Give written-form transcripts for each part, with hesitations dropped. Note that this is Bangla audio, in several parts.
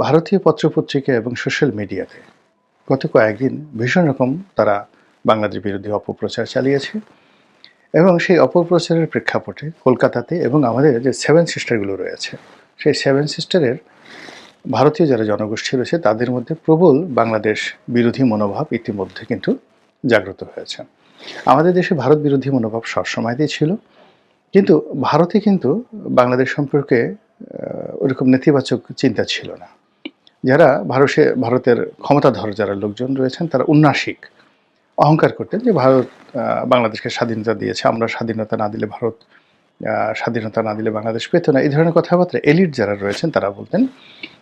ভারতীয় পত্রপত্রিকা এবং সোশ্যাল মিডিয়াতে গত কয়েকদিন ভীষণ রকম তারা বাংলাদেশ বিরোধী অপপ্রচার চালিয়েছে এবং সেই অপপ্রচারের প্রেক্ষাপটে কলকাতাতে এবং আমাদের যে সেভেন সিস্টারগুলো রয়েছে সেই সেভেন সিস্টারের ভারতীয় যারা জনগোষ্ঠী রয়েছে তাদের মধ্যে প্রবল বাংলাদেশ বিরোধী মনোভাব ইতিমধ্যে কিন্তু জাগ্রত হয়েছে। আমাদের দেশে ভারত বিরোধী মনোভাব সবসময়তেই ছিল, কিন্তু ভারতে কিন্তু বাংলাদেশ সম্পর্কে ওরকম নেতিবাচক চিন্তা ছিল না। যারা ভারতের ক্ষমতাধর যারা লোকজন রয়েছেন তারা উন্নাসিক অহংকার করতেন যে ভারত বাংলাদেশকে স্বাধীনতা দিয়েছে, আমরা স্বাধীনতা না দিলে ভারত স্বাধীনতা না দিলে বাংলাদেশ পেত না, এই ধরনের কথাবার্তা এলিট যারা রয়েছেন তারা বলতেন।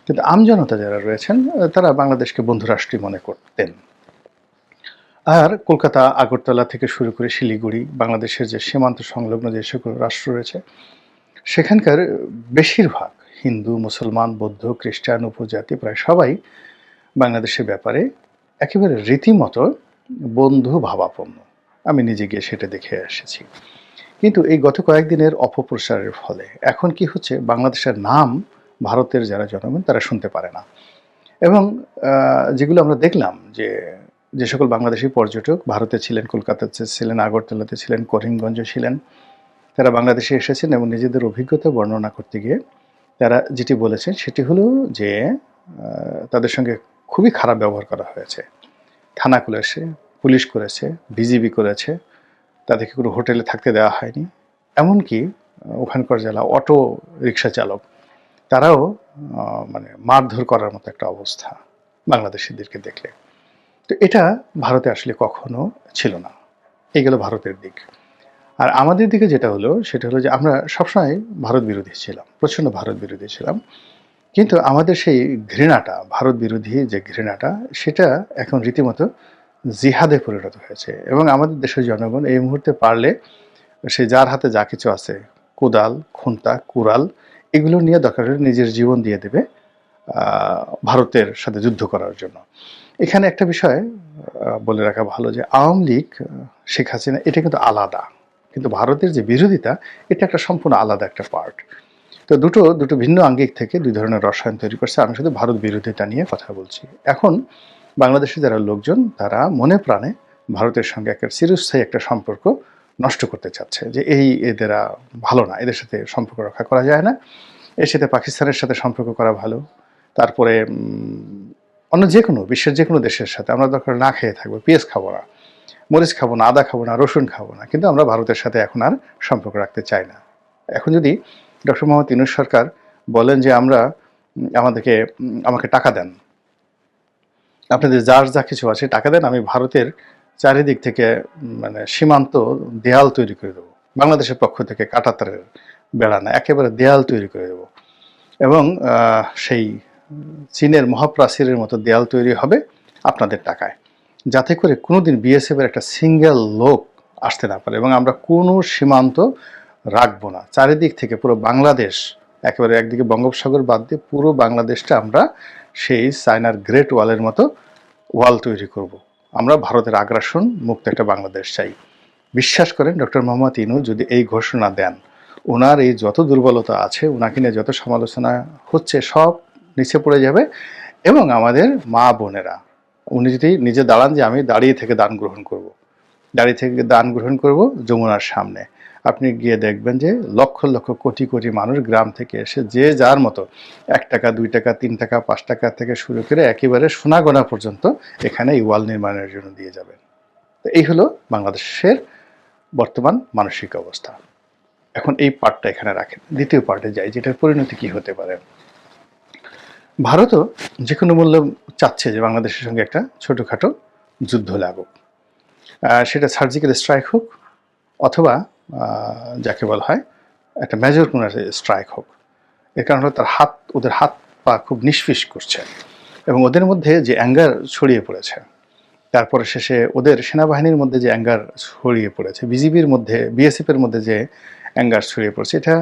কিন্তু আমজনতা যারা রয়েছেন তারা বাংলাদেশকে বন্ধুরাষ্ট্রই মনে করতেন। আর কলকাতা, আগরতলা থেকে শুরু করে শিলিগুড়ি, বাংলাদেশের যে সীমান্ত সংলগ্ন যে সকল রাষ্ট্র রয়েছে সেখানকার বেশিরভাগ হিন্দু, মুসলমান, বৌদ্ধ, খ্রিস্টান, উপজাতি প্রায় সবাই বাংলাদেশের ব্যাপারে একেবারে রীতিমতো বন্ধু ভাবাপন্ন। আমি নিজে গিয়ে সেটা দেখে এসেছি। কিন্তু এই গত কয়েকদিনের অপপ্রচারের ফলে এখন কি হচ্ছে, বাংলাদেশের নাম ভারতের যারা জনগণ তারা শুনতে পারে না। এবং যেগুলো আমরা দেখলাম যে সকল বাংলাদেশি পর্যটক ভারতে ছিলেন, কলকাতাতে ছিলেন, আগরতলাতে ছিলেন, করিমগঞ্জে ছিলেন, তারা বাংলাদেশে এসেছেন এবং নিজেদের অভিজ্ঞতা বর্ণনা করতে গিয়ে তারা যেটি বলেছেন সেটি হলো যে তাদের সঙ্গে খুবই খারাপ ব্যবহার করা হয়েছে। থানা করেছে, পুলিশ করেছে, বিজিবি করেছে, তাদেরকে কোনো হোটেলে থাকতে দেওয়া হয়নি। এমনকি ওখানকার যারা অটো রিক্সা চালক তারাও মানে মারধর করার মতো একটা অবস্থা বাংলাদেশিদেরকে দেখলে। তো এটা ভারতে আসলে কখনো ছিল না। এই গেল ভারতের দিক। আর আমাদের দিকে যেটা হলো সেটা হলো যে আমরা সবসময় ভারত বিরোধী ছিলাম, প্রচণ্ড ভারত বিরোধী ছিলাম। কিন্তু আমাদের সেই ঘৃণাটা, ভারত বিরোধী যে ঘৃণাটা, সেটা এখন রীতিমতো জিহাদে পরিণত হয়েছে। এবং আমাদের দেশের জনগণ এই মুহূর্তে পারলে সে যার হাতে যা কিছু আছে, কোদাল, খুন্তা, কুড়াল, এগুলো নিয়ে দরকার হলে নিজের জীবন দিয়ে দেবে ভারতের সাথে যুদ্ধ করার জন্য। এখানে একটা বিষয় বলে রাখা ভালো যে আওয়ামী লীগ, শেখ হাসিনা এটা কিন্তু আলাদা, কিন্তু ভারতের যে বিরোধিতা এটা একটা সম্পূর্ণ আলাদা একটা পার্ট। তো দুটো ভিন্ন আঙ্গিক থেকে দুই ধরনের রসায়ন তৈরি করছে। আমি শুধু ভারত বিরোধিতা নিয়ে কথা বলছি। এখন বাংলাদেশের যারা লোকজন তারা মনে প্রাণে ভারতের সঙ্গে একটা চিরস্থায়ী একটা সম্পর্ক নষ্ট করতে চাচ্ছে, যে এদেরা ভালো না, এদের সাথে সম্পর্ক রক্ষা করা যায় না, এর সাথে পাকিস্তানের সাথে সম্পর্ক করা ভালো, তারপরে অন্য যে কোনো বিশ্বের যে কোনো দেশের সাথে আমরা দরকার না খেয়ে থাকবো, পেঁয়াজ খাবো না, মরিচ খাবো না, আদা খাবো না, রসুন খাবো না, কিন্তু আমরা ভারতের সাথে এখন আর সম্পর্ক রাখতে চাই না। এখন যদি ডক্টর মোহাম্মদ ইউনূস সরকার বলেন যে আমাকে টাকা দেন, আপনাদের যার যা কিছু আছে টাকা দেন, আমি ভারতের চারিদিক থেকে মানে সীমান্ত দেয়াল তৈরি করে দেবো, বাংলাদেশের পক্ষ থেকে কাঁটাতারের বেড়া না, একেবারে দেয়াল তৈরি করে দেবো, এবং সেই চীনের মহাপ্রাচীরের মতো দেয়াল তৈরি হবে আপনাদের টাকায়, যাতে করে কোনোদিন বিএসএফের একটা সিঙ্গেল লোক আসতে না পারে, এবং আমরা কোনো সীমান্ত রাখবো না। চারিদিক থেকে পুরো বাংলাদেশ, একেবারে একদিকে বঙ্গোপসাগর বাদ দিয়ে পুরো বাংলাদেশটা আমরা সেই চায়নার গ্রেট ওয়ালের মতো ওয়াল তৈরি করব। আমরা ভারতের আগ্রাসন মুক্ত একটা বাংলাদেশ চাই। বিশ্বাস করেন ডক্টর মোহাম্মদ ইউনূস যদি এই ঘোষণা দেন, ওনার এই যত দুর্বলতা আছে, ওনাকে নিয়ে যত সমালোচনা হচ্ছে সব নিচে পড়ে যাবে। এবং আমাদের মা বোনেরা, উনি যদি নিজে দাঁড়ান যে আমি দাঁড়িয়ে থেকে দান গ্রহণ করব যমুনার সামনে, আপনি গিয়ে দেখবেন যে লক্ষ লক্ষ কোটি কোটি মানুষ গ্রাম থেকে এসে যে যার মতো 1 টাকা, 2 টাকা, 3 টাকা, 5 টাকা থেকে শুরু করে একেবারে সোনাগোনা পর্যন্ত এখানে এই ওয়াল নির্মাণের জন্য দিয়ে যাবেন। তো এই হলো বাংলাদেশের বর্তমান মানসিক অবস্থা। এখন এই পার্টটা এখানে রাখেন, দ্বিতীয় পার্টে যাই, যেটার পরিণতি কি হতে পারে। ভারতও যে কোনো মূল্যে চাচ্ছে যে বাংলাদেশের সঙ্গে একটা ছোটোখাটো যুদ্ধ লাগুক, সেটা সার্জিক্যাল স্ট্রাইক হোক অথবা যাকে বলা হয় একটা মেজর কোনো স্ট্রাইক হোক। এর কারণ হলো ওদের হাত পা খুব নিষ্ফিস করছে এবং ওদের মধ্যে যে অ্যাঙ্গার ছড়িয়ে পড়েছে, তারপরে শেষে ওদের সেনাবাহিনীর মধ্যে যে অ্যাঙ্গার ছড়িয়ে পড়েছে, বিজিবির মধ্যে, বিএসএফের মধ্যে যে অ্যাঙ্গার ছড়িয়ে পড়েছে, এটা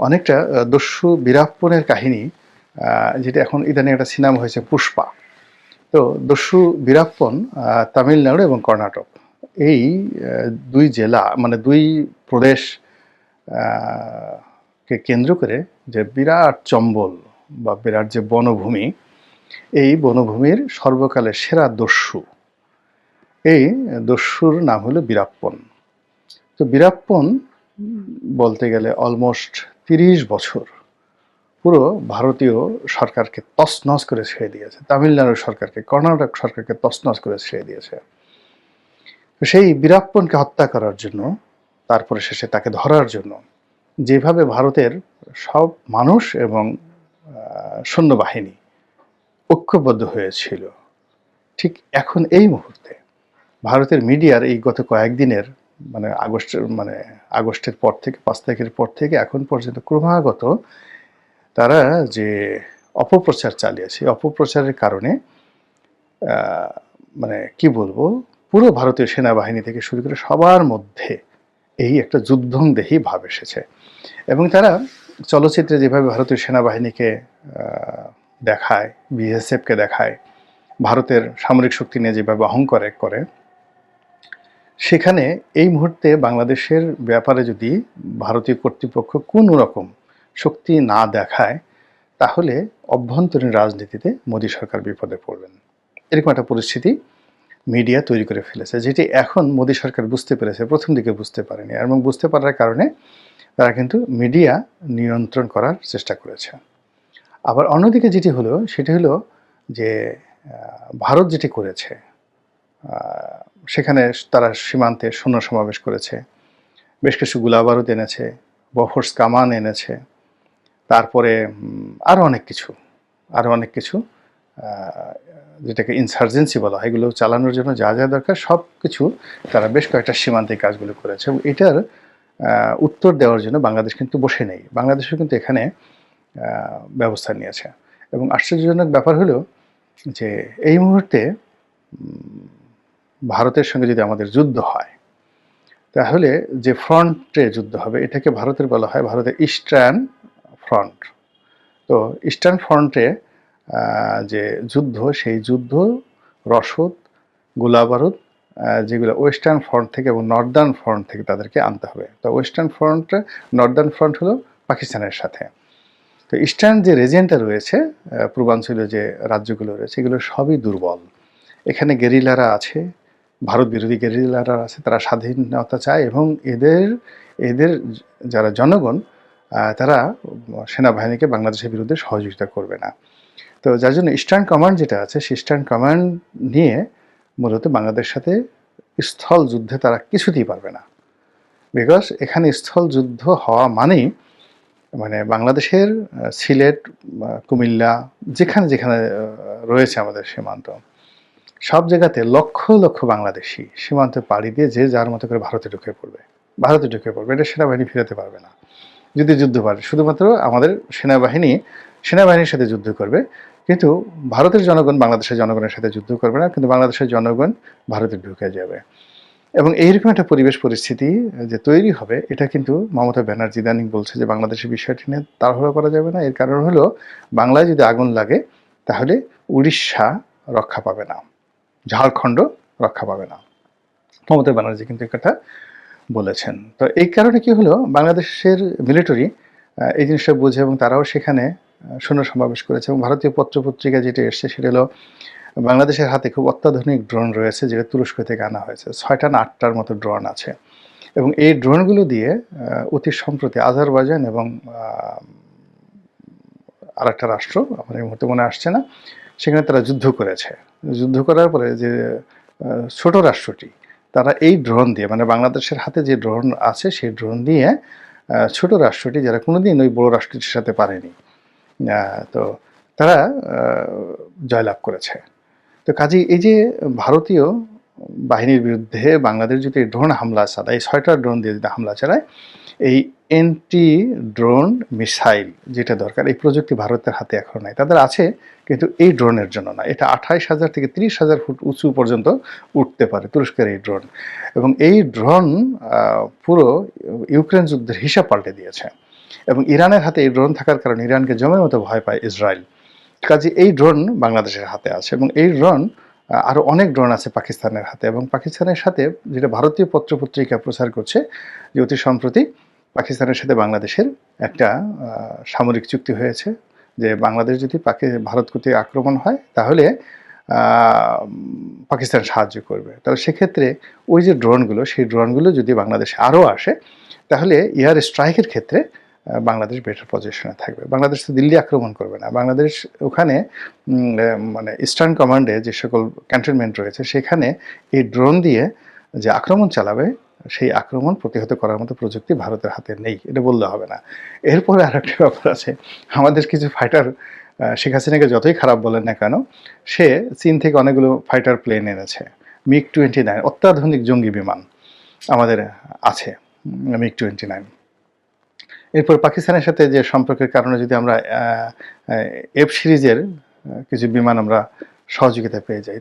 অনেকটা দস্যু বীরাপ্পনের কাহিনী, যেটা এখন ইদানিং একটা সিনেমা হয়েছে পুষ্পা। তো দস্যু বীরাপ্পন তামিলনাড়ু এবং কর্ণাটক, এই দুই জেলা মানে দুই প্রদেশ কে কেন্দ্র করে যে বিরাট চম্বল বা বিরাট যে বনভূমি, এই বনভূমির সর্বকালের সেরা দস্যু। এই দস্যুর নাম হলো বীরাপ্পন। তো বীরাপ্পন বলতে গেলে অলমোস্ট ৩০ বছর পুরো ভারতীয় সরকারকে তছনছ করে ছেড়ে দিয়েছে, তামিলনাড়ু সরকারকে, কর্ণাটক সরকারকে তছনছ করে ছেড়ে দিয়েছে। তো সেই বীরাপ্পনকে হত্যা করার জন্য, তারপরে শেষে তাকে ধরার জন্য যেভাবে ভারতের সব মানুষ এবং সৈন্যবাহিনী ঐক্যবদ্ধ হয়েছিল, ঠিক এখন এই মুহূর্তে ভারতের মিডিয়ার এই গত কয়েকদিনের আগস্টের পর থেকে 5 তারিখের পর থেকে এখন পর্যন্ত ক্রমাগত তারা যে অপপ্রচার চালিয়েছে, অপপ্রচারের কারণে কি বলবো, পুরো ভারতীয় সেনাবাহিনী থেকে শুরু করে সবার মধ্যে এই একটা যুদ্ধংদেহী ভাব এসেছে। এবং তারা চলচ্চিত্রে যেভাবে ভারতীয় সেনাবাহিনীকে দেখায়, বিএসএফকে দেখায়, ভারতের সামরিক শক্তি নিয়ে যেভাবে অহংকার করে, সেখানে এই মুহূর্তে বাংলাদেশের ব্যাপারে যদি ভারতীয় কর্তৃপক্ষ কোনো রকম শক্তি না দেখায়, তাহলে অভ্যন্তরীণ রাজনীতিতে মোদী সরকার বিপদে পড়বেন। এরকম একটা পরিস্থিতি মিডিয়া তৈরি করে ফেলেছে, যেটি এখন মোদী সরকার বুঝতে পেরেছে, প্রথম দিকে বুঝতে পারেনি। এবং বুঝতে পারার কারণে তারা কিন্তু মিডিয়া নিয়ন্ত্রণ করার চেষ্টা করেছে। আবার অন্যদিকে যেটি হলো সেটি হলো যে ভারত যেটি করেছে, সেখানে তারা সীমান্তে সৈন্য সমাবেশ করেছে, বেশ কিছু গোলাবারুদ এনেছে, বফোর্স কামান এনেছে, তারপরে আরও অনেক কিছু যেটাকে ইনসার্জেন্সি বলা হয়, এগুলো চালানোর জন্য যা যা দরকার সব কিছু তারা বেশ কয়েকটা সীমান্তে কাজগুলো করেছে। এবং এটার উত্তর দেওয়ার জন্য বাংলাদেশ কিন্তু বসে নেই, বাংলাদেশও কিন্তু এখানে ব্যবস্থা নিয়েছে। এবং আশ্চর্যজনক ব্যাপার হলো যে এই মুহূর্তে ভারতের সঙ্গে যদি আমাদের যুদ্ধ হয়, তাহলে যে ফ্রন্টে যুদ্ধ হবে এটাকে ভারতের বলা হয় ভারতের ইস্টার্ন ফ্রন্ট। তো ইস্টার্ন ফ্রন্টে যে যুদ্ধ, সেই যুদ্ধ রসদ, গোলাবারুদ যেগুলো ওয়েস্টার্ন ফ্রন্ট থেকে এবং নর্দার্ন ফ্রন্ট থেকে তাদেরকে আনতে হবে। তো ওয়েস্টার্ন ফ্রন্ট, নর্দার্ন ফ্রন্ট হলো পাকিস্তানের সাথে। তো ইস্টার্ন যে রিজিয়নটা রয়েছে, পূর্বাঞ্চলীয় যে রাজ্যগুলো রয়েছে, এগুলো সবই দুর্বল। এখানে গেরিলারা আছে, ভারত বিরোধী গেরিলারা আছে, তারা স্বাধীনতা চায় এবং এদের যারা জনগণ, তারা সেনাবাহিনীকে বাংলাদেশের বিরুদ্ধে সহযোগিতা করবে না। তো যার জন্য ইস্টার্ন কমান্ড যেটা আছে, সেই ইস্টার্ন কমান্ড নিয়ে মূলত বাংলাদেশের সাথে স্থল যুদ্ধে তারা কিছুতেই পারবে না। বিকজ এখানে স্থল যুদ্ধ হওয়া মানেই বাংলাদেশের সিলেট, কুমিল্লা, যেখানে যেখানে রয়েছে আমাদের সীমান্ত, সব জায়গাতে লক্ষ লক্ষ বাংলাদেশি সীমান্তে পাড়ি দিয়ে যে যার মতো করে ভারতে ঢুকে পড়বে। এটা সেনাবাহিনী ফিরাতে পারবে না যদি যুদ্ধ পারে। শুধুমাত্র আমাদের সেনাবাহিনীর সাথে যুদ্ধ করবে, কিন্তু ভারতের জনগণ বাংলাদেশের জনগণের সাথে যুদ্ধ করবে না, কিন্তু বাংলাদেশের জনগণ ভারতে ঢুকে যাবে। এবং এইরকম একটা পরিস্থিতি যে তৈরি হবে, এটা কিন্তু মমতা ব্যানার্জি ইদানিং বলছে যে বাংলাদেশের বিষয়টি নিয়ে তাড়াহুড়ো করা যাবে না। এর কারণ হলো, বাংলায় যদি আগুন লাগে তাহলে উড়িষ্যা রক্ষা পাবে না, ঝাড়খণ্ড রক্ষা পাবে না। মমতা ব্যানার্জি কিন্তু একটা বলেছেন। তো এই কারণে কি হলো, বাংলাদেশের মিলিটারি এই জিনিসটা বুঝে এবং তারাও সেখানে সৈন্য সমাবেশ করেছে। এবং ভারতীয় পত্রপত্রিকা যেটা এসছে সেটা হলো, বাংলাদেশের হাতে খুব অত্যাধুনিক ড্রোন রয়েছে, যেটা তুরস্ক থেকে আনা হয়েছে। 6টা না 8টার মতো ড্রোন আছে। এবং এই ড্রোনগুলো দিয়ে অতি সম্প্রতি আজারবাইজান এবং আর একটা রাষ্ট্র, আমার এই মুহূর্তে মনে আসছে না, সেখানে তারা যুদ্ধ করেছে। যুদ্ধ করার পরে যে ছোট রাষ্ট্রটি, তারা এই ড্রোন দিয়ে, বাংলাদেশের হাতে যে ড্রোন আছে সেই ড্রোন দিয়ে ছোট রাষ্ট্রটি, যারা কোনোদিন ওই বড় রাষ্ট্রটির সাথে পারেনি, তো তারা জয়লাভ করেছে। তো কাজেই এই যে ভারতীয় বাহিনীর বিরুদ্ধে বাংলাদেশ যদি ড্রোন হামলা চালায়, 6টা ড্রোন দিয়ে যদি হামলা চালায়, এই এন্টি ড্রোন মিসাইল যেটা দরকার, এই প্রযুক্তি ভারতের হাতে এখন নাই। তাদের আছে, কিন্তু এই ড্রোনের জন্য না। এটা 28,000 থেকে 30,000 ফুট উঁচু পর্যন্ত উঠতে পারে তুরস্কের এই ড্রোন। এবং এই ড্রোন পুরো ইউক্রেন যুদ্ধের হিসাব পাল্টে দিয়েছে। এবং ইরানের হাতে এই ড্রোন থাকার কারণে ইরানকে জমের মতো ভয় পায় ইসরায়েল। কাজে এই ড্রোন বাংলাদেশের হাতে আছে। এবং এই ড্রোন, আরও অনেক ড্রোন আছে পাকিস্তানের হাতে। এবং পাকিস্তানের সাথে যেটা ভারতীয় পত্রপত্রিকা প্রচার করছে, যে অতি সম্প্রতি পাকিস্তানের সাথে বাংলাদেশের একটা সামরিক চুক্তি হয়েছে, যে বাংলাদেশ যদি ভারত কর্তৃক আক্রমণ হয় তাহলে পাকিস্তান সাহায্য করবে। তাহলে সেক্ষেত্রে ওই যে ড্রোনগুলো, সেই ড্রোনগুলো যদি বাংলাদেশে আরও আসে তাহলে এয়ার স্ট্রাইকের ক্ষেত্রে বাংলাদেশ বেটার পজিশনে থাকবে। বাংলাদেশ তো দিল্লি আক্রমণ করবে না, বাংলাদেশ ওখানে মানে ইস্টার্ন কমান্ডে যে সকল ক্যান্টনমেন্ট রয়েছে সেখানে এই ড্রোন দিয়ে যে আক্রমণ চালাবে সেই আক্রমণ প্রতিহত করার মতো প্রযুক্তি ভারতের হাতে নেই, এটা বললে হবে না। এরপরে আর একটা ব্যাপার আছে, আমাদের কিছু ফাইটার, শেখ হাসিনাকে যতই খারাপ বলেন না কেন, সে চীন থেকে অনেকগুলো ফাইটার প্লেন এনেছে, MiG-29 অত্যাধুনিক জঙ্গি বিমান আমাদের আছে, MiG-29। এরপর পাকিস্তানের সাথে যে সম্পর্কের কারণে যদি আমরা F সিরিজের কিছু বিমান আমরা সহযোগিতা পেয়ে যাই,